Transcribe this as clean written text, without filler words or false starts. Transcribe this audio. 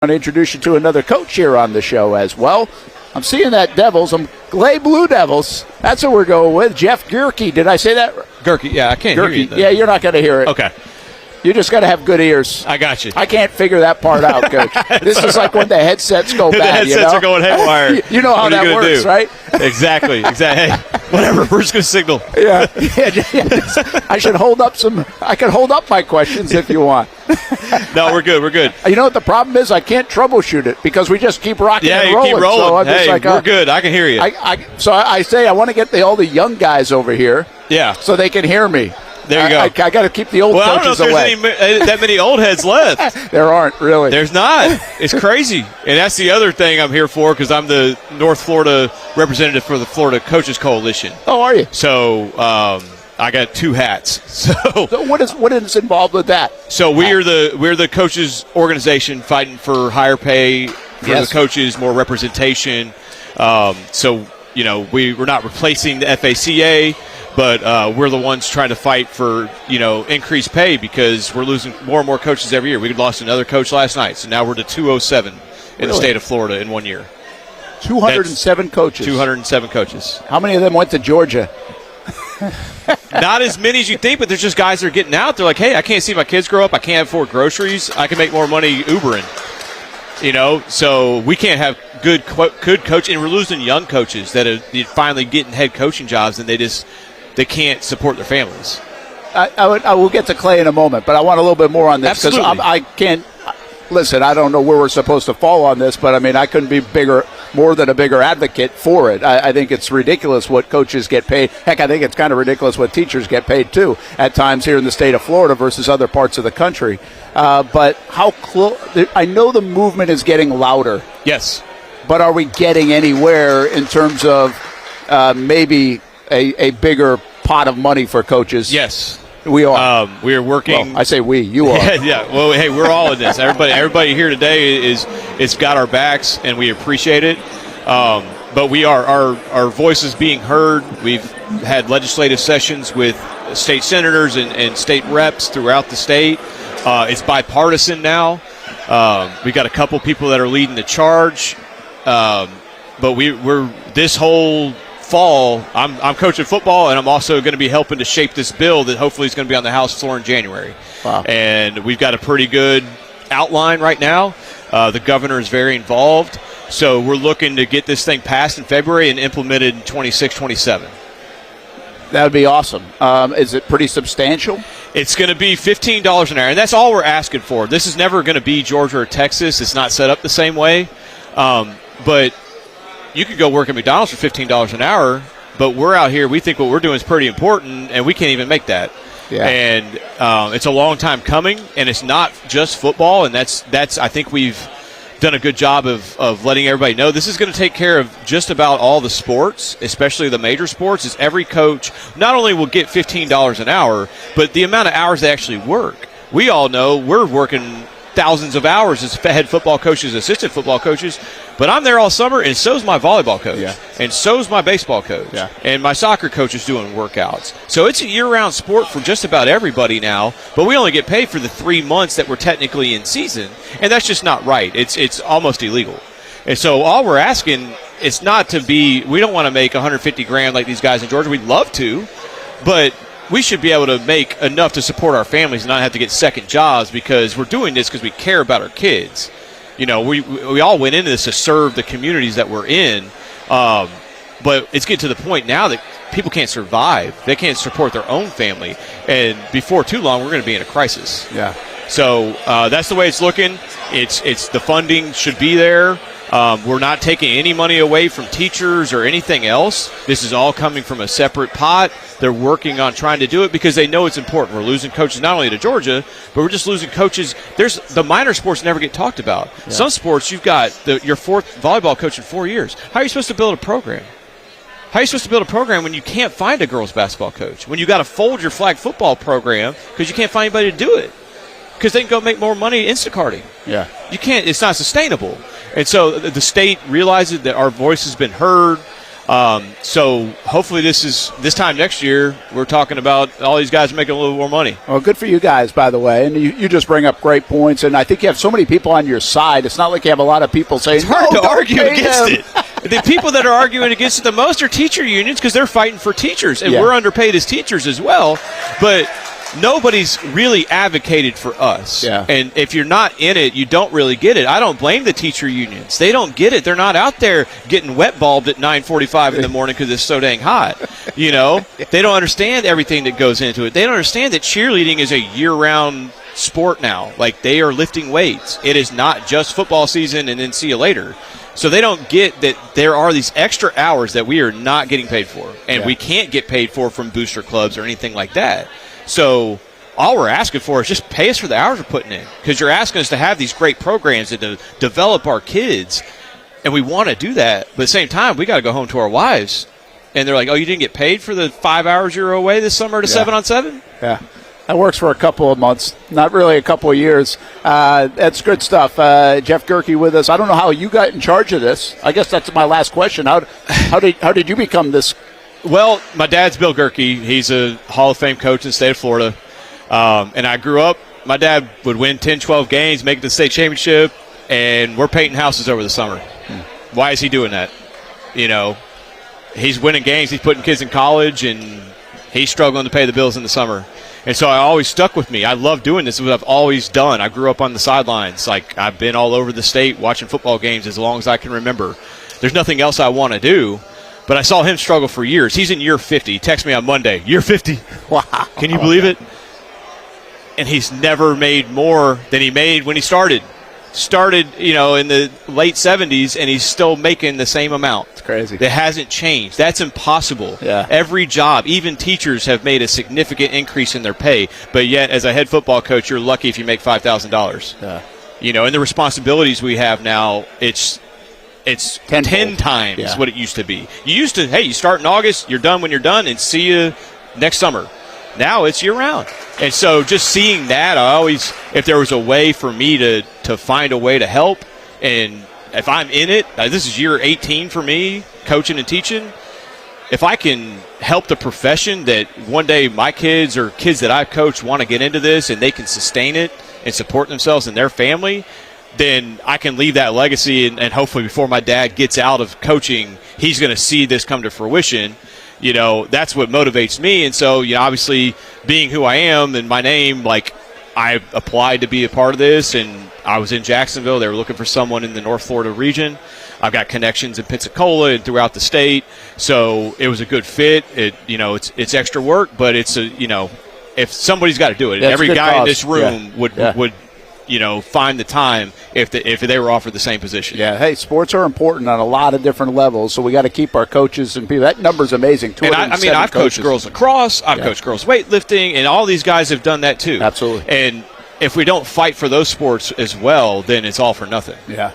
want to introduce you to another coach here on the show as well. I'm seeing that Devils. I'm Clay Blue Devils. That's what we're going with. Jeff Gierke. Did I say that? Gierke, yeah, I can't hear you. Though. Yeah, you're not going to hear it. Okay. You just got to have good ears. I got you. I can't figure that part out, Coach. This is like when the headsets go bad. The headsets are going haywire. You know how that works, right? Exactly. Hey, whatever. We're just going to signal. Yeah. I should hold up I can hold up my questions if you want. No, we're good. We're good. You know what the problem is? I can't troubleshoot it because we just keep rocking and rolling. Yeah, you keep rolling. So I'm hey, just we're good. I can hear you. So I say I want to get all the young guys over here. Yeah. So they can hear me. There you go. I got to keep the old coaches away. I don't know if there's that many old heads left. There aren't, really. There's not. It's crazy. And that's the other thing I'm here for because I'm the North Florida representative for the Florida Coaches Coalition. Oh, are you? So I got two hats. So what is involved with that? So we're the coaches organization fighting for higher pay for the coaches, more representation. So we're not replacing the FACA. But we're the ones trying to fight for, increased pay because we're losing more and more coaches every year. We lost another coach last night, so now we're to 207 in the state of Florida in 1 year. 207 coaches. 207 coaches. How many of them went to Georgia? Not as many as you think, but there's just guys that are getting out. They're like, hey, I can't see my kids grow up. I can't afford groceries. I can make more money Ubering. So we can't have good coach, and we're losing young coaches that are finally getting head coaching jobs, and they can't support their families. I will get to Clay in a moment, but I want a little bit more on this because I can't listen. I don't know where we're supposed to fall on this, but I couldn't be more than a bigger advocate for it. I think it's ridiculous what coaches get paid. Heck, I think it's kind of ridiculous what teachers get paid too at times here in the state of Florida versus other parts of the country. But how close? I know the movement is getting louder. Yes, but are we getting anywhere in terms of maybe a bigger pot of money for coaches? Yes, we are. We are working. Well, I say we. You are. Yeah. Well, hey, we're all in this. Everybody here today is got our backs, and we appreciate it. But we are our voices being heard. We've had legislative sessions with state senators and state reps throughout the state. It's bipartisan now. We got a couple people that are leading the charge. But we're this whole fall, I'm coaching football, and I'm also going to be helping to shape this bill that hopefully is going to be on the House floor in January. Wow. And we've got a pretty good outline right now. The governor is very involved. So we're looking to get this thing passed in February and implemented in 26, 27. That would be awesome. Is it pretty substantial? It's going to be $15 an hour, and that's all we're asking for. This is never going to be Georgia or Texas. It's not set up the same way. But you could go work at McDonald's for $15 an hour, but we're out here. We think what we're doing is pretty important, and we can't even make that. Yeah. And it's a long time coming, and it's not just football, and that's I think we've done a good job of letting everybody know this is going to take care of just about all the sports, especially the major sports. Is every coach not only will get $15 an hour, but the amount of hours they actually work. We all know we're working thousands of hours as head football coaches, assistant football coaches, but I'm there all summer, and so's my volleyball coach, and so's my baseball coach, and my soccer coach is doing workouts. So it's a year-round sport for just about everybody now, but we only get paid for the 3 months that we're technically in season, and that's just not right. It's almost illegal. And so all we're asking is not to be – we don't want to make $150,000 like these guys in Georgia. We'd love to, but – we should be able to make enough to support our families and not have to get second jobs because we're doing this because we care about our kids. We all went into this to serve the communities that we're in, but it's getting to the point now that people can't survive. They can't support their own family, and before too long, we're going to be in a crisis. Yeah. So that's the way it's looking. It's the funding should be there. We're not taking any money away from teachers or anything else. This is all coming from a separate pot. They're working on trying to do it because they know it's important. We're losing coaches not only to Georgia, but we're just losing coaches. The minor sports never get talked about. Yeah. Some sports, you've got your fourth volleyball coach in 4 years. How are you supposed to build a program? How are you supposed to build a program when you can't find a girls basketball coach? When you got to fold your flag football program because you can't find anybody to do it? Because they can go make more money Instacarting. Yeah. You can't. It's not sustainable. And so the state realizes that our voice has been heard. So hopefully this time next year, we're talking about all these guys making a little more money. Well, good for you guys, by the way. And you just bring up great points. And I think you have so many people on your side. It's not like you have a lot of people saying, it's hard to argue against it. The people that are arguing against it the most are teacher unions because they're fighting for teachers. And we're underpaid as teachers as well. But nobody's really advocated for us. Yeah. And if you're not in it, you don't really get it. I don't blame the teacher unions. They don't get it. They're not out there getting wet bulbed at 9:45 in the morning because it's so dang hot. You know, they don't understand everything that goes into it. They don't understand that cheerleading is a year-round sport now. Like, they are lifting weights. It is not just football season and then see you later. So they don't get that there are these extra hours that we are not getting paid for, and we can't get paid for from booster clubs or anything like that. So all we're asking for is just pay us for the hours we're putting in, because you're asking us to have these great programs and to develop our kids, and we want to do that. But at the same time, we got to go home to our wives. And they're like, oh, you didn't get paid for the 5 hours you were away this summer to 7-on-7? Yeah. That works for a couple of months, not really a couple of years. That's good stuff. Jeff Gierke with us. I don't know how you got in charge of this. I guess that's my last question. How did you become this? Well, my dad's Bill Gierke. He's a Hall of Fame coach in the state of Florida. And I grew up, my dad would win 10, 12 games, make it to the state championship, and we're painting houses over the summer. Why is he doing that? You know, he's winning games, he's putting kids in college, and he's struggling to pay the bills in the summer. And so I always stuck with me. I love doing this. It's what I've always done. I grew up on the sidelines. Like, I've been all over the state watching football games as long as I can remember. There's nothing else I want to do. But I saw him struggle for years. He's in year 50. He texted me on Monday, year 50. Wow. Can you believe it? And he's never made more than he made when he started. You know, in the late 70s, and he's still making the same amount. It's crazy. That hasn't changed. That's impossible. Yeah. Every job, even teachers, have made a significant increase in their pay. But yet, as a head football coach, you're lucky if you make $5,000. Yeah. You know, and the responsibilities we have now, it's 10 times what it used to be. You used to, hey, you start in August, you're done when you're done, and see you next summer. Now it's year-round. And so just seeing that, I always, if there was a way for me to find a way to help, and if I'm in it, this is year 18 for me, coaching and teaching, if I can help the profession that one day my kids or kids that I've coached want to get into this and they can sustain it and support themselves and their family, then I can leave that legacy, and hopefully before my dad gets out of coaching, he's going to see this come to fruition. You know, that's what motivates me. And so, you know, obviously being who I am and my name, like, I applied to be a part of this, and I was in Jacksonville. They were looking for someone in the North Florida region. I've got connections in Pensacola and throughout the state. So it was a good fit. It's extra work, but it's if somebody's got to do it, every guy in this room would find the time if they were offered the same position. Yeah, hey, sports are important on a lot of different levels, so we got to keep our coaches and people. That number's amazing. And I've coached girls lacrosse, I've coached girls weightlifting, and all these guys have done that too. Absolutely. And if we don't fight for those sports as well, then it's all for nothing. Yeah.